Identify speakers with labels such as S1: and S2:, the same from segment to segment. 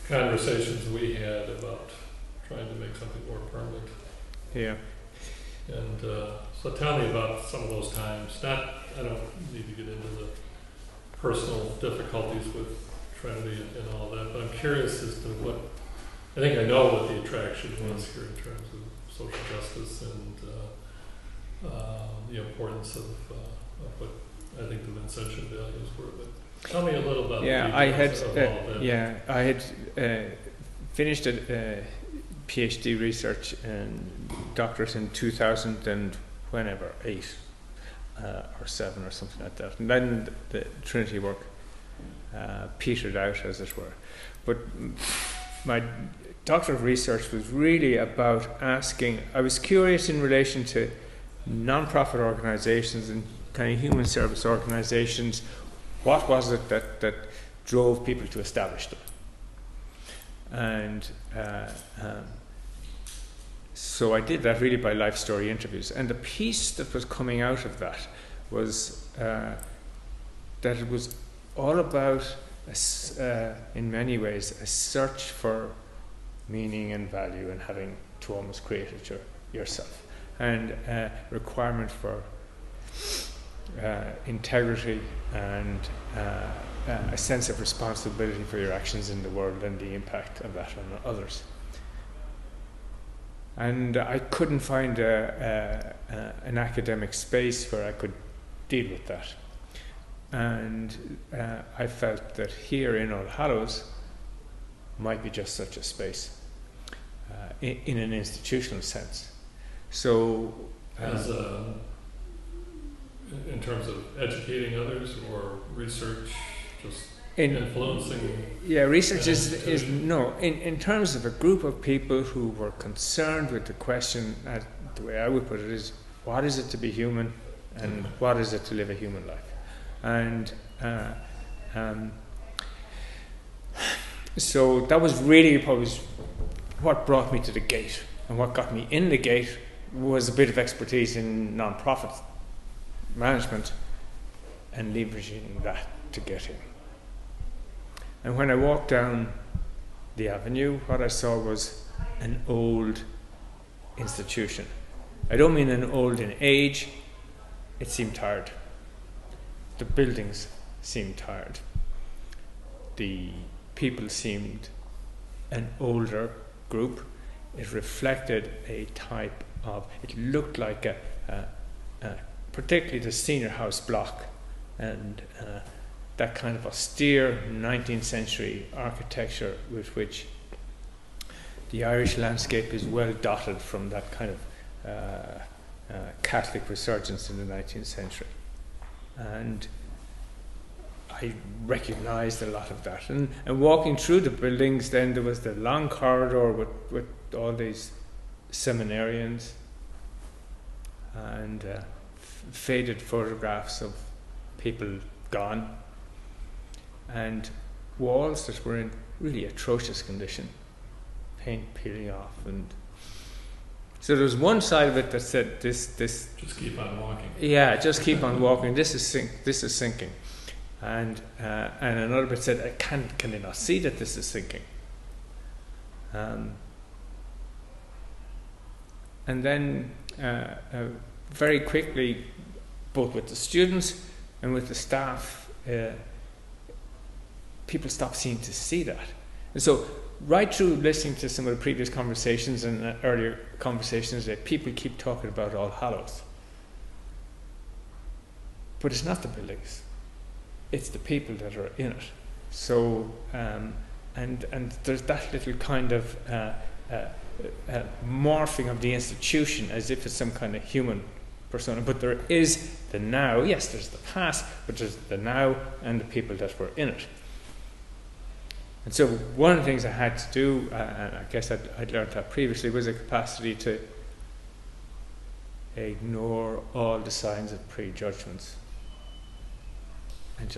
S1: conversations we had about trying to make something more permanent.
S2: Yeah.
S1: And so tell me about some of those times. I don't need to get into the personal difficulties with Trinity and all that, but I'm curious as to what, I think I know what the attraction was here in terms of social justice and the importance of what I think the Vincentian values were. But tell me a little about
S2: Yeah,
S1: the
S2: I had
S1: details of all of that.
S2: I had finished a PhD research and doctorate in 2000 and whenever 8 or 7 or something like that, and then the Trinity work petered out, as it were. But my doctorate research was really about asking. I was curious in relation to non-profit organisations and kind of human service organisations. What was it that drove people to establish them? And so I did that really by life story interviews. And the piece that was coming out of that was that it was all about, in many ways, a search for meaning and value and having to almost create it yourself. And requirement for integrity and a sense of responsibility for your actions in the world and the impact of that on others. And I couldn't find an academic space where I could deal with that. And I felt that here in Old Hallows might be just such a space in an institutional sense. So,
S1: in terms of educating others or research, just influencing?
S2: Yeah, research is no. In terms of a group of people who were concerned with the question, the way I would put it is, what is it to be human, and what is it to live a human life? And so that was really what brought me to the gate, and what got me in the gate was a bit of expertise in non-profit management and leveraging that to get in. And when I walked down the avenue, what I saw was an old institution. I don't mean an old in age, it seemed tired. The buildings seemed tired. The people seemed an older group. It reflected a type of, it looked like particularly the senior house block and that kind of austere 19th century architecture with which the Irish landscape is well dotted from that kind of Catholic resurgence in the 19th century. And I recognised a lot of that. And walking through the buildings, then there was the long corridor with all these seminarians and faded photographs of people gone, and walls that were in really atrocious condition, paint peeling off. And so there was one side of it that said this
S1: just keep on walking.
S2: Yeah, just keep on walking. This is sinking. And another bit said, can they not see that this is sinking? And then very quickly, both with the students and with the staff, people stopped seeming to see that. And so right through listening to some of the previous conversations and earlier conversations, that people keep talking about All Hallows. But it's not the buildings. It's the people that are in it. So, and there's that little kind of morphing of the institution as if it's some kind of human persona. But there is the now. Yes, there's the past, but there's the now and the people that were in it. And so one of the things I had to do, and I guess I'd learned that previously, was a capacity to ignore all the signs of prejudgments. And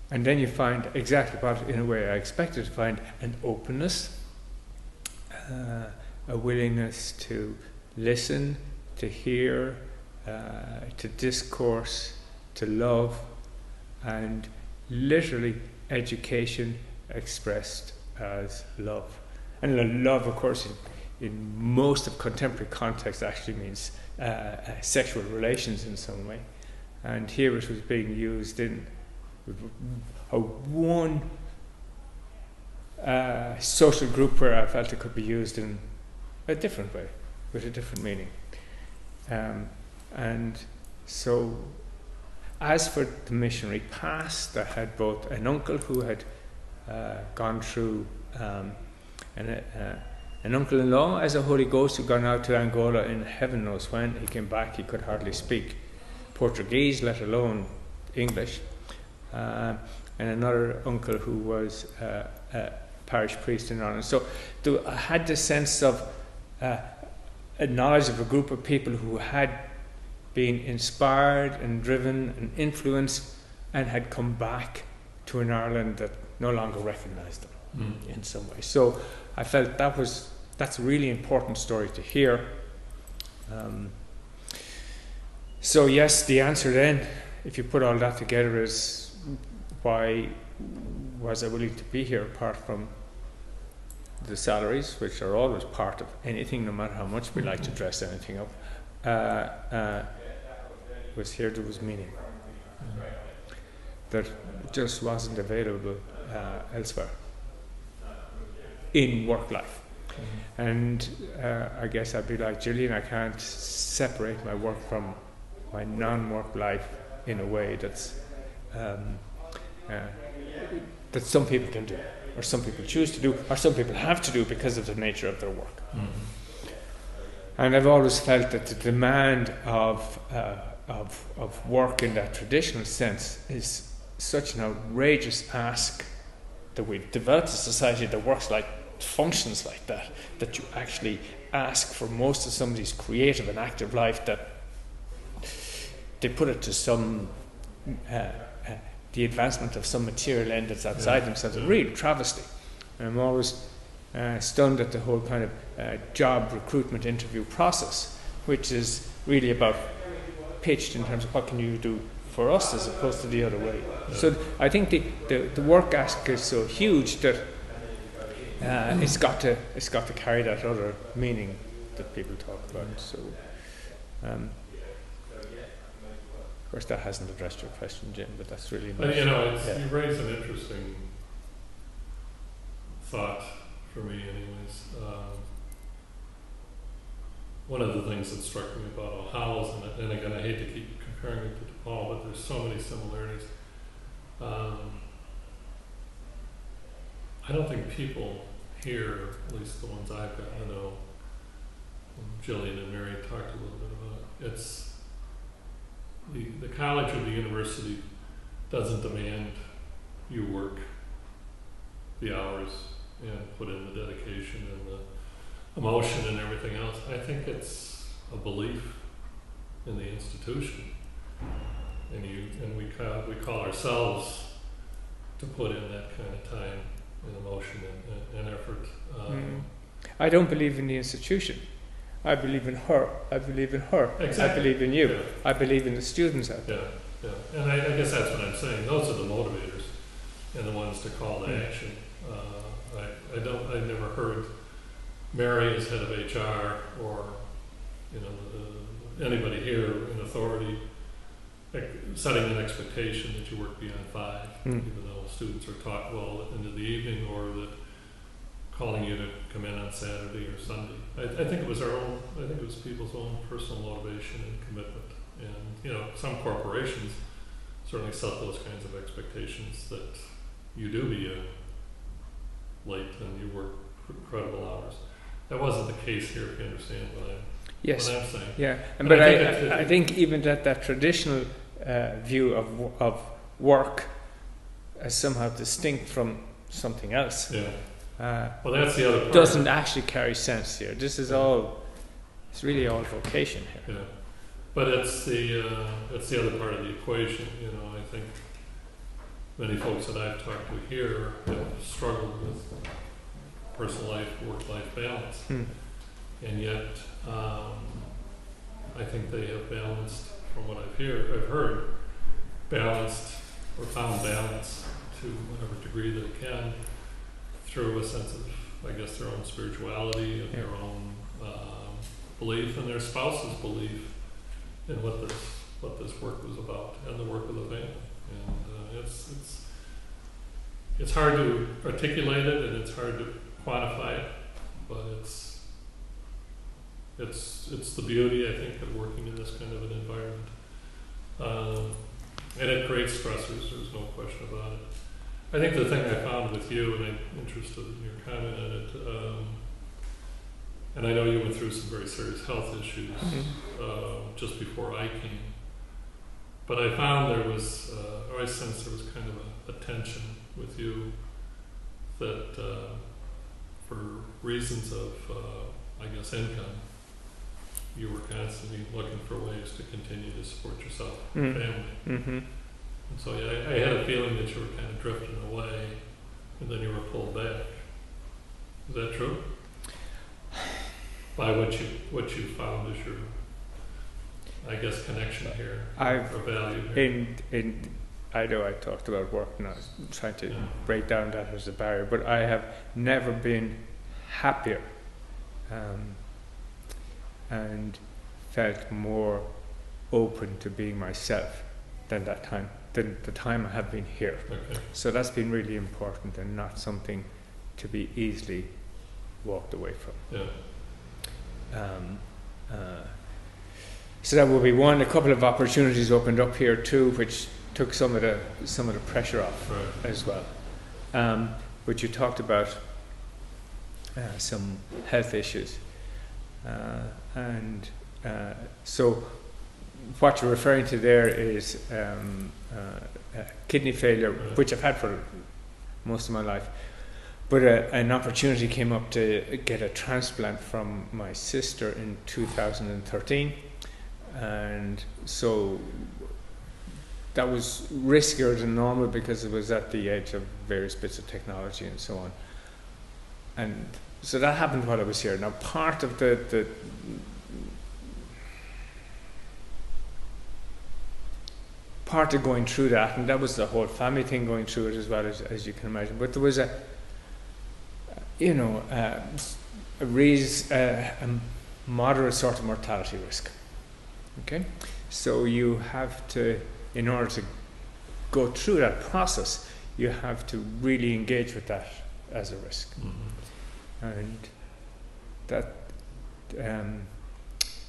S2: then you find exactly what, in a way, I expected to find: an openness, a willingness to listen, to hear, to discourse, to love, and literally education expressed as love. And love, of course, in most of contemporary context actually means sexual relations in some way. And here it was being used in one social group where I felt it could be used in a different way, with a different meaning. And so, as for the missionary past, I had both an uncle who had gone through, an uncle-in-law as a Holy Ghost who'd gone out to Angola in heaven knows when. He came back, he could hardly speak Portuguese, let alone English. And another uncle who was a parish priest in Ireland. So I had the sense of a knowledge of a group of people who had been inspired and driven and influenced and had come back to an Ireland that no longer recognised them in some way. So I felt that's a really important story to hear. So yes, the answer then, if you put all that together, is why was I willing to be here apart from the salaries, which are always part of anything, no matter how much we like to dress anything up. Was here there was meaning that just wasn't available elsewhere in work life. And I guess I'd be like Gillian, I can't separate my work from my non-work life in a way that's that some people can do, or some people choose to do, or some people have to do because of the nature of their work. And I've always felt that the demand of work in that traditional sense is such an outrageous ask that we've developed a society that functions like that, that you actually ask for most of somebody's creative and active life, that they put it to some the advancement of some material end that's outside themselves. A real travesty. And I'm always stunned at the whole kind of job recruitment interview process, which is really about pitched in terms of what can you do for us as opposed to the other way. So I think the work ask is so huge that it's got to carry that other meaning that people talk about. So of course that hasn't addressed your question, Jim, but that's really nice.
S1: But you raise an interesting thought for me anyways. One of the things that struck me about Hallows, and again I hate to keep comparing it to DePaul, but there's so many similarities. I don't think people here, at least the ones I've got to know, Jillian and Mary talked a little bit about it, it's the college or the university doesn't demand you work the hours and put in the dedication and the emotion and everything else. I think it's a belief in the institution, and we call ourselves to put in that kind of time and emotion and effort.
S2: I don't believe in the institution. I believe in her. I believe in her.
S1: Exactly.
S2: I believe in you.
S1: Yeah.
S2: I believe in the students out there.
S1: Yeah. And I guess that's what I'm saying. Those are the motivators and the ones to call to action. I never heard Mary as head of HR or anybody here in authority setting an expectation that you work beyond 5, even though students are taught well into the evening, or that calling you to come in on Saturday or Sunday. I think it was people's own personal motivation and commitment. And some corporations certainly set those kinds of expectations that you do be late and you work incredible hours. That wasn't the case here, if you understand what I'm saying.
S2: Yeah, but I think even that traditional view of work as somehow distinct from something else.
S1: Yeah. Well, that's the other part.
S2: Doesn't actually carry sense here. This is it's really all vocation here.
S1: Yeah. But it's the other part of the equation. I think many folks that I've talked to here have struggled with personal life, work-life balance. And yet, I think they have balanced, from what I've heard, balanced or found balance to whatever degree they can through a sense of, I guess, their own spirituality and their own belief and their spouse's belief in what this work was about and the work of the family. And it's hard to articulate it and it's hard to quantify it, but it's the beauty, I think, of working in this kind of an environment. And it creates stressors, there's no question about it. I think the thing I found with you, and I'm interested in your comment on it, and I know you went through some very serious health issues just before I came, but I found there was, or I sensed there was kind of a tension with you that for reasons of, I guess, income, you were constantly looking for ways to continue to support yourself and family.
S2: Mm-hmm.
S1: And so I had a feeling that you were kind of drifting away and then you were pulled back. Is that true? By what you found as your, I guess, connection here, or value here.
S2: I know I talked about work and I was trying to break down that as a barrier, but I have never been happier and felt more open to being myself than the time I have been here.
S1: Okay.
S2: So that's been really important and not something to be easily walked away from.
S1: Yeah.
S2: So that will be one. A couple of opportunities opened up here too, which took some of the pressure off as well. But you talked about some health issues, and so what you're referring to there is kidney failure, which I've had for most of my life. But an opportunity came up to get a transplant from my sister in 2013, and so that was riskier than normal because it was at the edge of various bits of technology and so on. And so that happened while I was here. Now, part of the part of going through that, and that was the whole family thing going through it as well, as you can imagine. But there was a moderate sort of mortality risk. Okay, so you have to, in order to go through that process, you have to really engage with that as a risk, and that I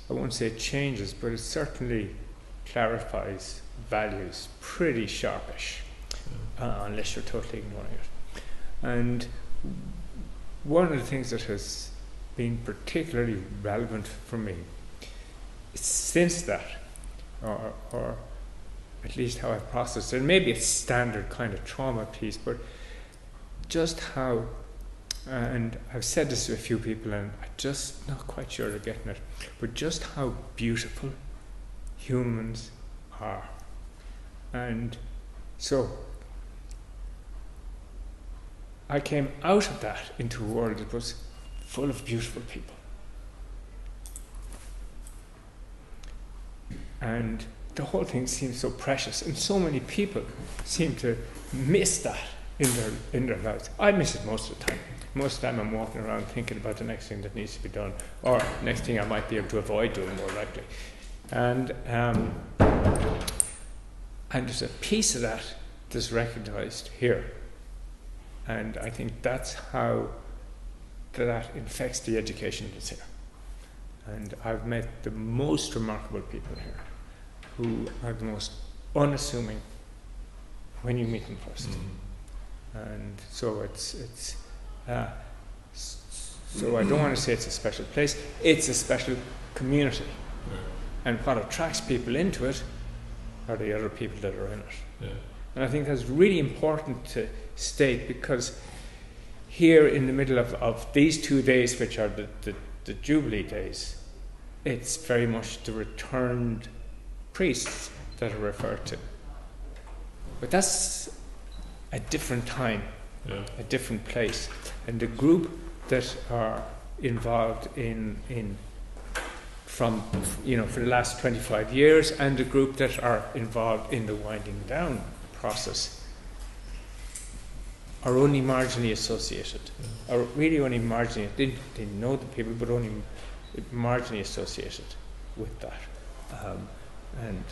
S2: won't say it changes, but it certainly clarifies values pretty sharpish, unless you're totally ignoring it. And one of the things that has been particularly relevant for me since that, or at least how I've processed it, maybe a standard kind of trauma piece, but just how, and I've said this to a few people and I'm just not quite sure they're getting it, but just how beautiful humans are. And so I came out of that into a world that was full of beautiful people. And the whole thing seems so precious, and so many people seem to miss that in their lives. I miss it most of the time. Most of the time I'm walking around thinking about the next thing that needs to be done, or next thing I might be able to avoid doing, more likely. And there's a piece of that that's recognised here. And I think that's how that infects the education that's here. And I've met the most remarkable people here, who are the most unassuming when you meet them first. And so so I don't want to say it's a special place, it's a special community. And what attracts people into it are the other people that are in it. And I think that's really important to state, because here in the middle of these 2 days, which are the Jubilee days, it's very much the returned priests that are referred to. But that's a different time, a different place. And the group that are involved in from, for the last 25 years, and the group that are involved in the winding down process are only marginally associated, are really only marginally, they know the people, but only marginally associated with that. And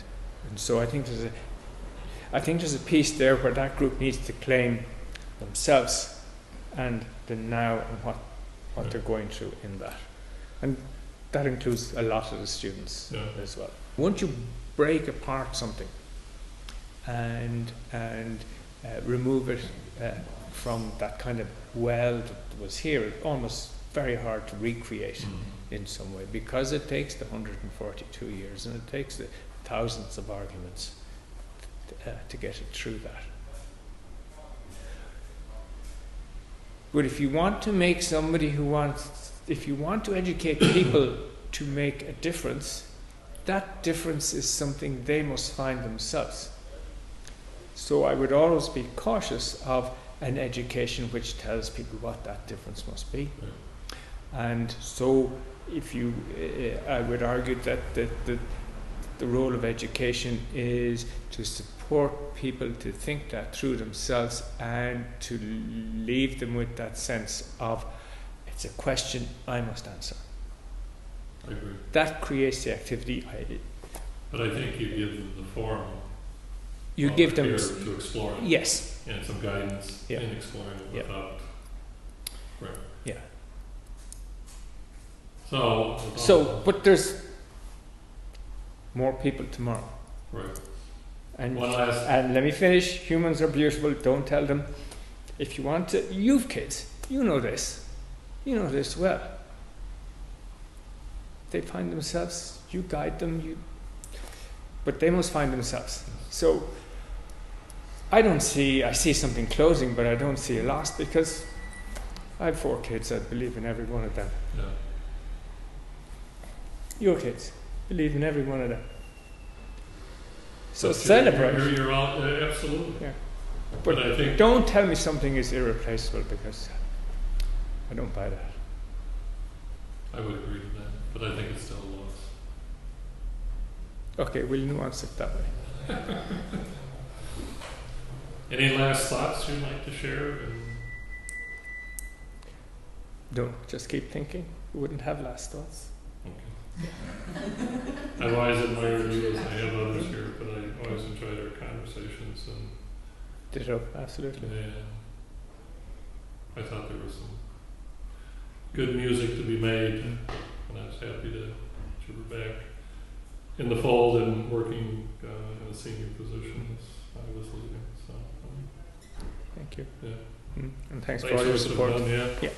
S2: so I think there's a piece there where that group needs to claim themselves and the now and what they're going through in that. And that includes a lot of the students as well. Once you break apart something and remove it from that kind of well that was here, it's almost very hard to recreate in some way, because it takes the 142 years and it takes the thousands of arguments to get it through that. But if you want to make if you want to educate people to make a difference, that difference is something they must find themselves. So I would always be cautious of an education which tells people what that difference must be. And so I would argue that the role of education is to support people to think that through themselves and to leave them with that sense of, it's a question I must answer.
S1: I agree.
S2: That creates the activity.
S1: But I think you give them the forum.
S2: You give them
S1: to explore it.
S2: Yes.
S1: And some guidance in exploring it without. Right.
S2: Yeah.
S1: So,
S2: but there's more people tomorrow.
S1: Right.
S2: And
S1: one last.
S2: And let me finish. Humans are beautiful. Don't tell them. If you want to, you've kids. You know this. You know this well. They find themselves. You guide them. But they must find themselves. So I see something closing, but I don't see a loss, because I have 4 kids. I believe in every one of them.
S1: Yeah.
S2: Your kids, believe in every one of them. So celebrate.
S1: You're all, absolutely.
S2: Yeah.
S1: But I think.
S2: Don't tell me something is irreplaceable, because I don't buy that.
S1: I would agree with that, but I think it's still a loss.
S2: Okay, we'll nuance it that way.
S1: Any last thoughts you'd like to share?
S2: Don't, just keep thinking. You wouldn't have last thoughts.
S1: Okay. I've always admired you, as I have others here, but I always enjoyed our conversations. And
S2: ditto, absolutely.
S1: I thought there was some good music to be made, and I was happy that you were back in the fold and working in a senior position as I was leaving. So,
S2: thank you.
S1: Yeah.
S2: And thanks for all your support.
S1: Yeah.
S2: Yeah.